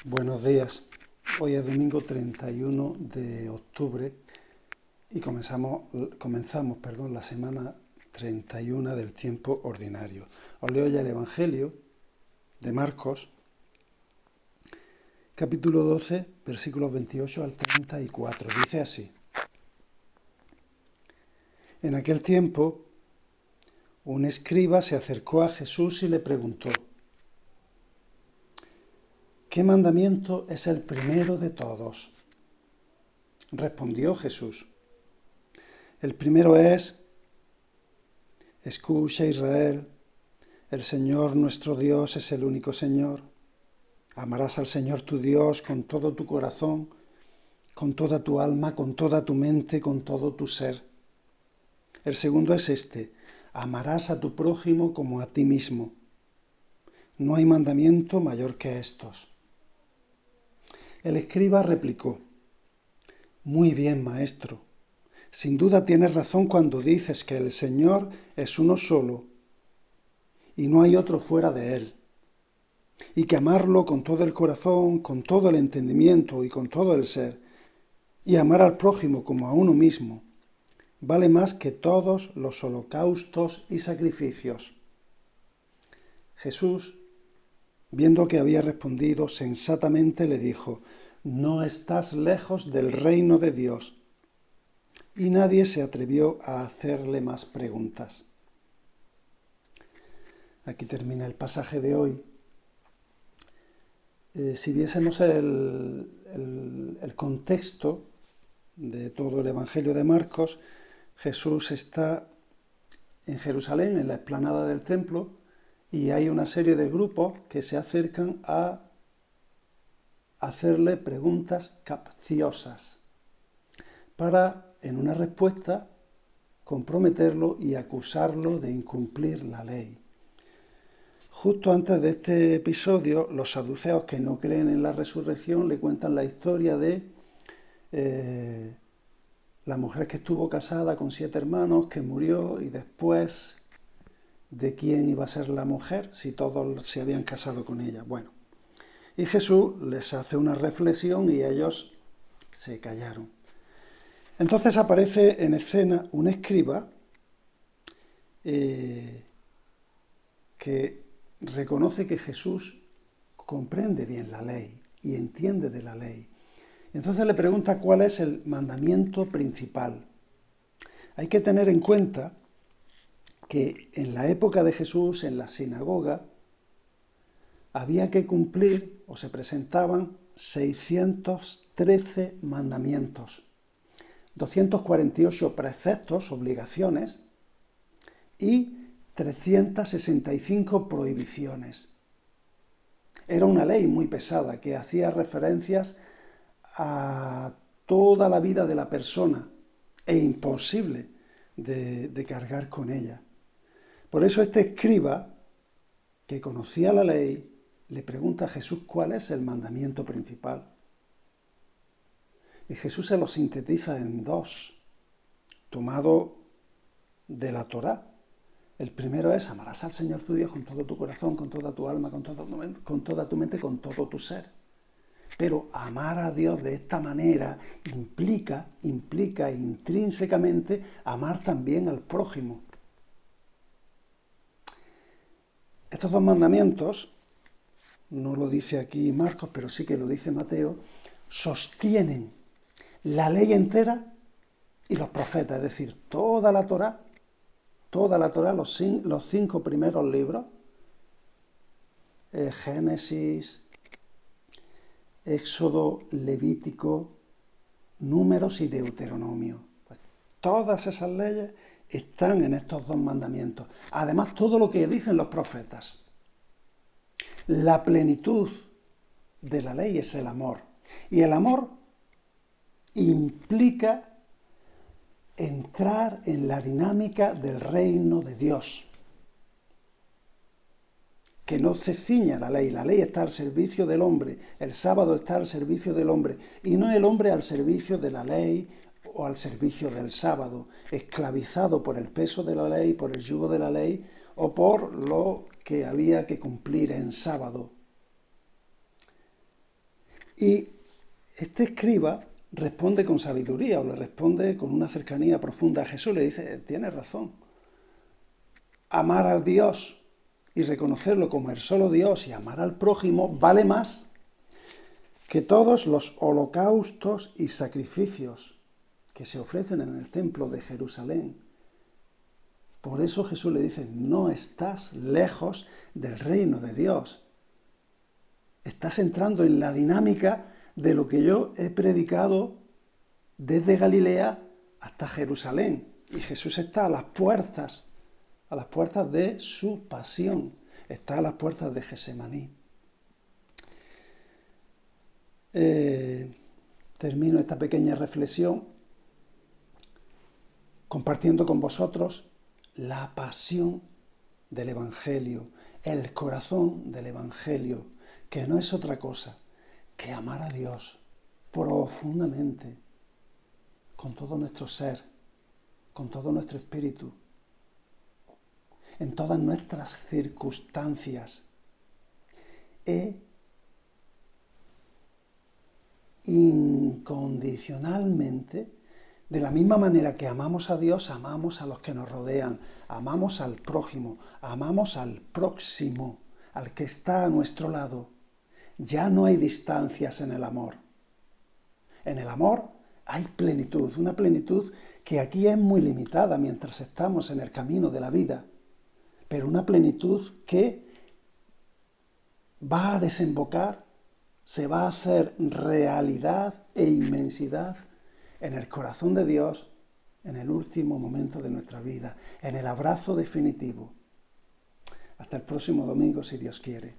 Buenos días. Hoy es domingo 31 de octubre y comenzamos la semana 31 del tiempo ordinario. Os leo ya el Evangelio de Marcos, capítulo 12, versículos 28 al 34. Dice así: En aquel tiempo, un escriba se acercó a Jesús y le preguntó: ¿qué mandamiento es el primero de todos? Respondió Jesús: el primero es: escucha, Israel, el Señor nuestro Dios es el único Señor. Amarás al Señor tu Dios con todo tu corazón, con toda tu alma, con toda tu mente, con todo tu ser. El segundo es este: amarás a tu prójimo como a ti mismo. No hay mandamiento mayor que estos. El escriba replicó: muy bien, maestro. Sin duda tienes razón cuando dices que el Señor es uno solo y no hay otro fuera de Él, y que amarlo con todo el corazón, con todo el entendimiento y con todo el ser, y amar al prójimo como a uno mismo, vale más que todos los holocaustos y sacrificios. Jesús, viendo que había respondido sensatamente, le dijo: no estás lejos del reino de Dios. Y nadie se atrevió a hacerle más preguntas. Aquí termina el pasaje de hoy. Si viésemos el contexto de todo el Evangelio de Marcos, Jesús está en Jerusalén, en la explanada del templo, y hay una serie de grupos que se acercan a hacerle preguntas capciosas para, en una respuesta, comprometerlo y acusarlo de incumplir la ley. Justo antes de este episodio, los saduceos que no creen en la resurrección le cuentan la historia de la mujer que estuvo casada con 7 hermanos, que murió, y después de quién iba a ser la mujer, si todos se habían casado con ella. Bueno, y Jesús les hace una reflexión y ellos se callaron. Entonces aparece en escena un escriba que reconoce que Jesús comprende bien la ley y entiende de la ley. Entonces le pregunta cuál es el mandamiento principal. Hay que tener en cuenta que en la época de Jesús, en la sinagoga, había que cumplir o se presentaban 613 mandamientos, 248 preceptos, obligaciones, y 365 prohibiciones. Era una ley muy pesada que hacía referencias a toda la vida de la persona e imposible de cargar con ella. Por eso este escriba, que conocía la ley, le pregunta a Jesús cuál es el mandamiento principal. Y Jesús se lo sintetiza en 2, tomado de la Torá. El primero es: amarás al Señor tu Dios con todo tu corazón, con toda tu alma, con toda tu mente, con todo tu ser. Pero amar a Dios de esta manera implica intrínsecamente amar también al prójimo. Estos 2 mandamientos, no lo dice aquí Marcos, pero sí que lo dice Mateo, sostienen la ley entera y los profetas, es decir, toda la Torá, los 5 primeros libros, Génesis, Éxodo, Levítico, Números y Deuteronomio. Pues todas esas leyes están en estos 2 mandamientos. Además, todo lo que dicen los profetas. La plenitud de la ley es el amor. Y el amor implica entrar en la dinámica del reino de Dios. Que no se ciña la ley está al servicio del hombre, el sábado está al servicio del hombre, y no el hombre al servicio de la ley o al servicio del sábado, esclavizado por el peso de la ley, por el yugo de la ley, o por lo que había que cumplir en sábado. Y este escriba responde con sabiduría, o le responde con una cercanía profunda a Jesús. Le dice, tienes razón. Amar a Dios y reconocerlo como el solo Dios y amar al prójimo vale más que todos los holocaustos y sacrificios que se ofrecen en el templo de Jerusalén. Por eso Jesús le dice, no estás lejos del reino de Dios. Estás entrando en la dinámica de lo que yo he predicado desde Galilea hasta Jerusalén. Y Jesús está a las puertas de su pasión, está a las puertas de Getsemaní. Termino esta pequeña reflexión compartiendo con vosotros la pasión del Evangelio, el corazón del Evangelio, que no es otra cosa que amar a Dios profundamente, con todo nuestro ser, con todo nuestro espíritu, en todas nuestras circunstancias, incondicionalmente, de la misma manera que amamos a Dios, amamos a los que nos rodean, amamos al prójimo, amamos al próximo, al que está a nuestro lado. Ya no hay distancias en el amor. En el amor hay plenitud, una plenitud que aquí es muy limitada mientras estamos en el camino de la vida, pero una plenitud que va a desembocar, se va a hacer realidad e inmensidad en el corazón de Dios en el último momento de nuestra vida, en el abrazo definitivo. Hasta el próximo domingo, si Dios quiere.